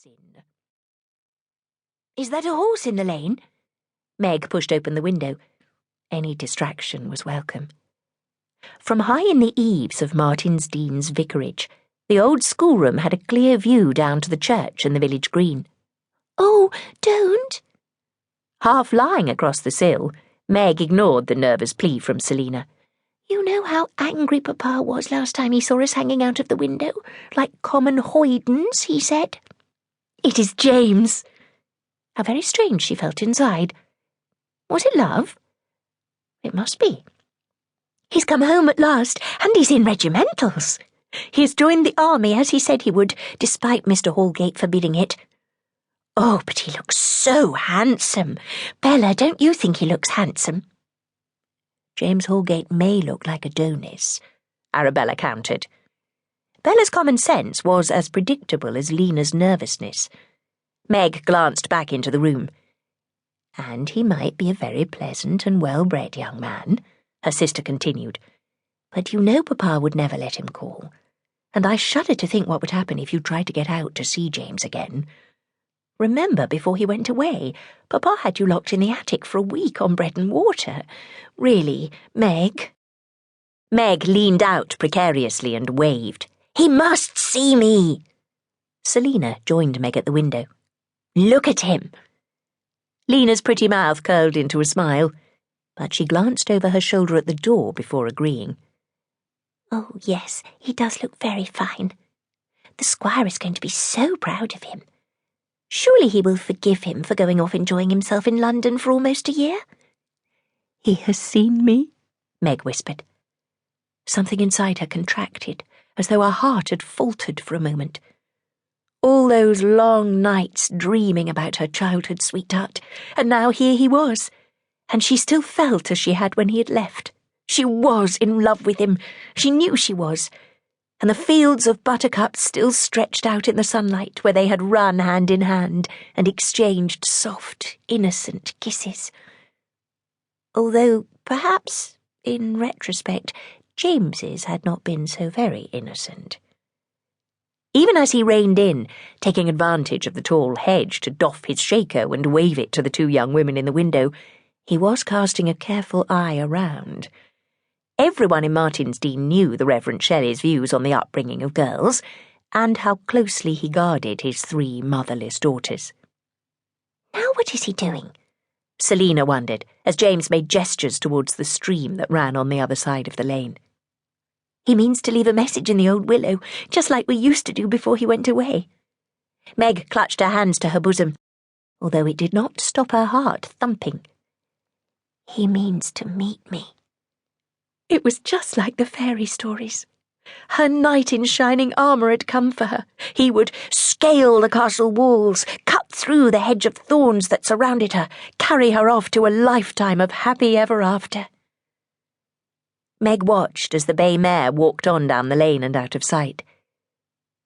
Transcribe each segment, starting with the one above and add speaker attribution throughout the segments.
Speaker 1: sin. "Is that a horse in the lane?" Meg pushed open the window. Any distraction was welcome. From high in the eaves of Martin's Dean's vicarage, the old schoolroom had a clear view down to the church and the village green. "Oh, don't!" Half lying across the sill, Meg ignored the nervous plea from Selina. "You know how angry Papa was last time he saw us hanging out of the window, like common hoydens, he said." "It is James." How very strange she felt inside. Was it love? It must be. "He's come home at last, and he's in regimentals. He has joined the army as he said he would, despite Mr. Hallgate forbidding it. Oh, but he looks so handsome. Bella, don't you think he looks handsome?" "James Hallgate may look like Adonis," Arabella countered. Bella's common sense was as predictable as Lena's nervousness. Meg glanced back into the room. "And he might be a very pleasant and well-bred young man," her sister continued. "But you know Papa would never let him call. And I shudder to think what would happen if you tried to get out to see James again. Remember, before he went away, Papa had you locked in the attic for a week on bread and water. Really, Meg—" Meg leaned out precariously and waved. "He must see me!" Selina joined Meg at the window. "Look at him!" Lena's pretty mouth curled into a smile, but she glanced over her shoulder at the door before agreeing. "Oh, yes, he does look very fine. The Squire is going to be so proud of him. Surely he will forgive him for going off enjoying himself in London for almost a year." "He has seen me," Meg whispered. Something inside her contracted, as though her heart had faltered for a moment. All those long nights dreaming about her childhood sweetheart, and now here he was, and she still felt as she had when he had left. She was in love with him, she knew she was, and the fields of buttercups still stretched out in the sunlight where they had run hand in hand and exchanged soft, innocent kisses. Although, perhaps, in retrospect, James's had not been so very innocent. Even as he reined in, taking advantage of the tall hedge to doff his shako and wave it to the two young women in the window, he was casting a careful eye around. Everyone in Martin's Dean knew the Reverend Shelley's views on the upbringing of girls, and how closely he guarded his 3 motherless daughters. "Now what is he doing?" Selina wondered, as James made gestures towards the stream that ran on the other side of the lane. "He means to leave a message in the old willow, just like we used to do before he went away." Meg clutched her hands to her bosom, although it did not stop her heart thumping. "He means to meet me." It was just like the fairy stories. Her knight in shining armour had come for her. He would scale the castle walls, cut through the hedge of thorns that surrounded her, carry her off to a lifetime of happy ever after. Meg watched as the bay mare walked on down the lane and out of sight.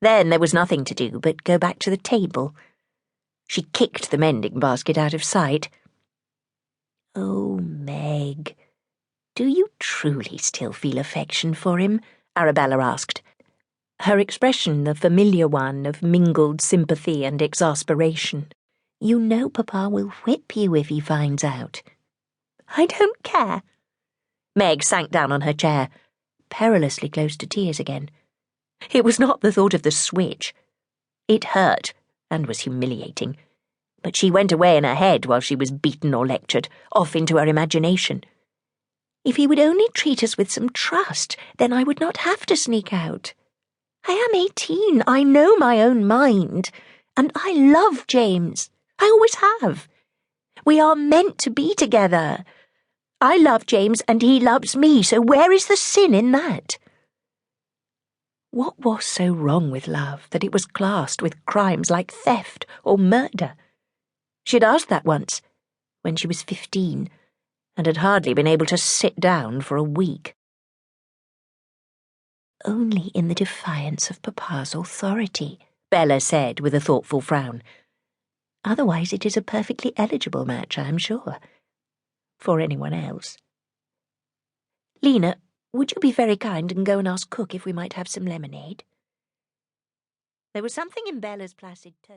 Speaker 1: Then there was nothing to do but go back to the table. She kicked the mending basket out of sight. "Oh, Meg, do you truly still feel affection for him?" Arabella asked. Her expression the familiar one of mingled sympathy and exasperation. "You know Papa will whip you if he finds out." "I don't care." Meg sank down on her chair, perilously close to tears again. It was not the thought of the switch. It hurt and was humiliating, but she went away in her head while she was beaten or lectured, off into her imagination. If he would only treat us with some trust, then I would not have to sneak out. I am 18, I know my own mind, and I love James. I always have. We are meant to be together. I love James and he loves me, so where is the sin in that? What was so wrong with love that it was classed with crimes like theft or murder? She had asked that once, when she was 15, and had hardly been able to sit down for a week. "Only in the defiance of Papa's authority," Bella said with a thoughtful frown. "Otherwise it is a perfectly eligible match, I am sure. For anyone else. Lena, would you be very kind and go and ask Cook if we might have some lemonade?" There was something in Bella's placid tone.